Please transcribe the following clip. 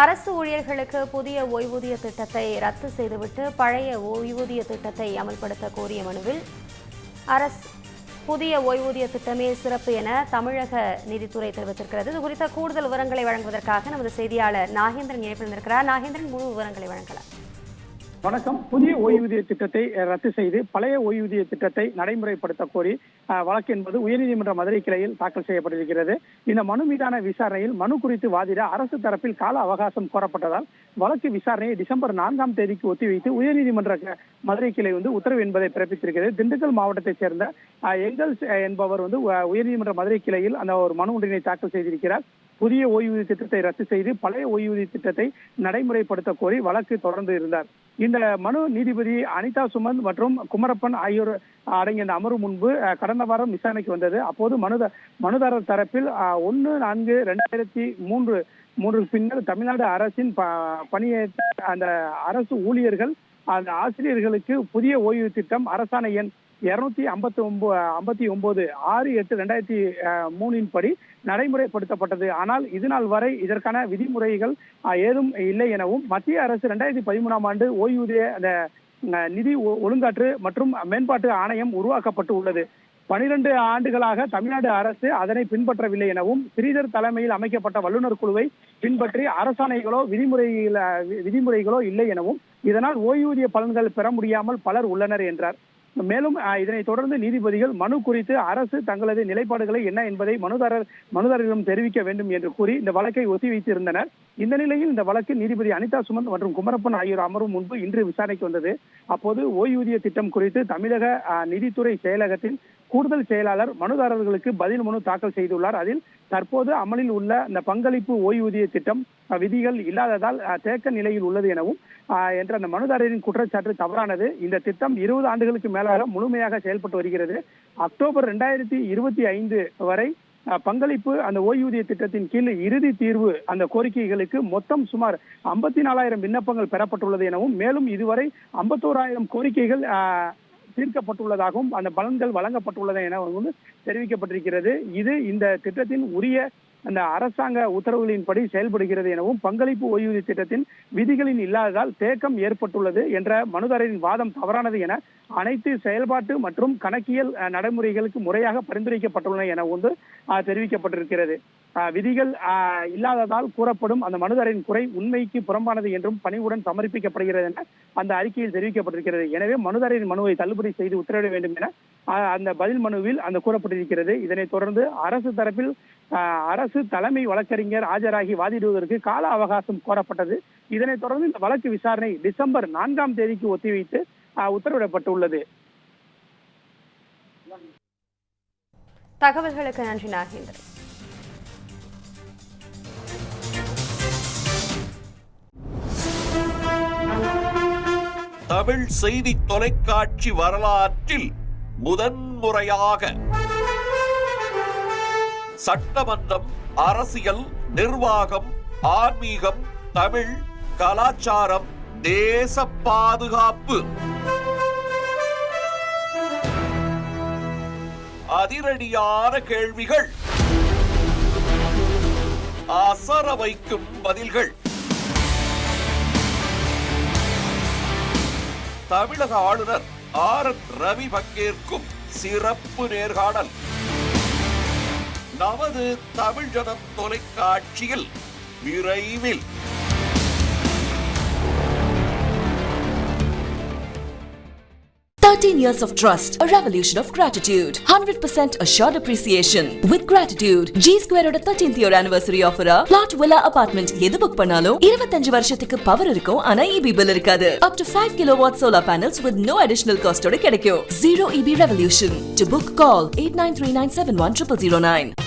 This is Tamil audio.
அரசு ஊழியர்களுக்கு புதிய ஓய்வூதிய திட்டத்தை ரத்து செய்துவிட்டு பழைய ஓய்வூதிய திட்டத்தை அமல்படுத்த கோரிய மனுவில் புதிய ஓய்வூதிய திட்டமே சிறப்பு என தமிழக நீதித்துறை தெரிவித்திருக்கிறது. இது குறித்த கூடுதல் விவரங்களை வழங்குவதற்காக நமது செய்தியாளர் நாகேந்திரன் இணைப்பில் இருக்கிறார். நாகேந்திரன், முழு விவரங்களை வழங்கலாம். வணக்கம். புதிய ஓய்வூதிய திட்டத்தை ரத்து செய்து பழைய ஓய்வூதிய திட்டத்தை நடைமுறைப்படுத்த கோரி வழக்கு என்பது உயர்நீதிமன்ற மதுரை கிளையில் தாக்கல் செய்யப்பட்டிருக்கிறது. இந்த மனு மீதான விசாரணையில் மனு குறித்து வாதிட அரசு தரப்பில் கால அவகாசம் கோரப்பட்டதால் வழக்கு விசாரணையை டிசம்பர் 4ஆம் தேதிக்கு ஒத்திவைத்து உயர்நீதிமன்ற மதுரை கிளை உத்தரவு என்பதை பிறப்பித்திருக்கிறது. திண்டுக்கல் மாவட்டத்தைச் சேர்ந்த எங்கல்ஸ் என்பவர் உயர்நீதிமன்ற மதுரை கிளையில் அந்த ஒரு மனு ஒன்றினை தாக்கல் செய்திருக்கிறார். புதிய ஓய்வூதிய திட்டத்தை ரத்து செய்து பழைய ஓய்வூதிய திட்டத்தை நடைமுறைப்படுத்த கோரி வழக்கு தொடர்ந்து இருந்தார். இந்த மனு நீதிபதி அனிதா சுமந்த் மற்றும் குமரப்பன் ஆகியோர் அடங்கிய இந்த அமர்வு முன்பு கடந்த வாரம் விசாரணைக்கு வந்தது. அப்போது மனுதாரர் தரப்பில் 1/4/2003 பின்னர் தமிழ்நாடு அரசின் பணியேற்ற அந்த அரசு ஊழியர்கள் அந்த ஆசிரியர்களுக்கு புதிய ஓய்வு திட்டம் அரசாணை எண் 259 6/8/2003 படி நடைமுறைப்படுத்தப்பட்டது. ஆனால் இதுநாள் வரை இதற்கான விதிமுறைகள் ஏதும் இல்லை எனவும் மத்திய அரசு 2013ஆம் ஆண்டு ஓய்வூதிய நிதி ஒழுங்காற்று மற்றும் மேம்பாட்டு ஆணையம் உருவாக்கப்பட்டு உள்ளது. 12 ஆண்டுகளாக தமிழ்நாடு அரசு அதனை பின்பற்றவில்லை எனவும் ஸ்ரீதர் தலைமையில் அமைக்கப்பட்ட வல்லுநர் குழுவை பின்பற்றி அரசாணைகளோ விதிமுறைகளோ இல்லை எனவும் இதனால் ஓய்வூதிய பலன்கள் பெற முடியாமல் பலர் உள்ளனர் என்றார். மேலும் இதனைத் தொடர்ந்து நீதிபதிகள் மனு குறித்து அரசு தங்களது நிலைப்பாடுகளை என்ன என்பதை மனுதாரரிடம் தெரிவிக்க வேண்டும் என்று கூறி இந்த வழக்கை ஒத்திவைத்திருந்தனர். இந்த நிலையில் இந்த வழக்கு நீதிபதி அனிதா சுமந்த் மற்றும் குமரப்பன் ஆகியோர் அமர்வு முன்பு இன்று விசாரணைக்கு வந்தது. அப்போது ஓய்வூதிய திட்டம் குறித்து தமிழக நிதித்துறை செயலகத்தின் கூடுதல் செயலாளர் மனுதாரர்களுக்கு பதில் மனு தாக்கல் செய்துள்ளார். அதில் தற்போது அமலில் உள்ள இந்த பங்களிப்பு ஓய்வூதிய திட்டம் விதிகள் இல்லாததால் தேக்க நிலையில் உள்ளது எனவும் என்ற அந்த மனுதாரரின் குற்றச்சாட்டு தவறானது. இந்த திட்டம் 20 ஆண்டுகளுக்கு மேலாக முழுமையாக செயல்பட்டு வருகிறது. அக்டோபர் 2025 வரை பங்களிப்பு அந்த ஓய்வூதிய திட்டத்தின் கீழ் இறுதி தீர்வு அந்த கோரிக்கைகளுக்கு மொத்தம் சுமார் 54,000 விண்ணப்பங்கள் பெறப்பட்டுள்ளது எனவும் மேலும் இதுவரை 51,000 கோரிக்கைகள் தீர்க்கப்பட்டுள்ளதாகவும் அந்த பலன்கள் வழங்கப்பட்டுள்ளது என தெரிவிக்கப்பட்டிருக்கிறது. இது இந்த திட்டத்தின் உரிய அந்த அரசாங்க உத்தரவுகளின்படி செயல்படுகிறது எனவும் பங்களிப்பு ஓய்வூதிய திட்டத்தின் விதிகளின் இல்லாததால் தேக்கம் ஏற்பட்டுள்ளது என்ற மனுதாரரின் வாதம் தவறானது என அனைத்து செயல்பாட்டு மற்றும் கணக்கியல் நடைமுறைகளுக்கு முறையாக பரிந்துரைக்கப்பட்டுள்ளன என தெரிவிக்கப்பட்டிருக்கிறது. விதிகள் இல்லாததால் கூறப்படும் அந்த மனுதாரரின் குறை உண்மைக்கு புறம்பானது என்றும் பணிவுடன் சமர்ப்பிக்கப்படுகிறது என அந்த அறிக்கையில் தெரிவிக்கப்பட்டிருக்கிறது. எனவே மனுதாரரின் மனுவை தள்ளுபடி செய்து உத்தரவிட வேண்டும் என அந்த பதில் மனுவில் அந்த கூறப்பட்டிருக்கிறது. இதனைத் தொடர்ந்து அரசு தரப்பில் அரசு தலைமை வழக்கறிஞர் ஆஜராகி வாதிடுவதற்கு கால அவகாசம் கோரப்பட்டது. இதனைத் தொடர்ந்து இந்த வழக்கு விசாரணை டிசம்பர் 4ஆம் தேதிக்கு ஒத்திவைத்து உத்தரவிடப்பட்டுள்ளது. தகவல்களுக்கு நன்றி நாகேந்திரன். தமிழ் செய்தி தொலைக்காட்சி வரலாற்றில் முதன்முறையாக சட்டமன்றம், அரசியல், நிர்வாகம், ஆன்மீகம், தமிழ், கலாச்சாரம், தேச பாதுகாப்பு, அதிரடியான கேள்விகள், அசர வைக்கும் பதில்கள், தமிழக ஆளுநர் RN ரவி பங்கேற்கும் சிறப்பு நேர்காணல் நமது தமிழ் ஜனம் தொலைக்காட்சியில் விரைவில். 13 years of trust, a revolution of gratitude, 100% assured appreciation. With gratitude, G Square oda 13th year anniversary offer plot villa apartment எது புக் பண்ணாலும் 25 வருஷத்துக்கு பவர் இருக்கும். ஆனா EB bill இருக்காது. Up to 5 kilowatt solar panels with no additional cost ஓட கிடைக்கும். Zero EB revolution. To book, call 8939710009.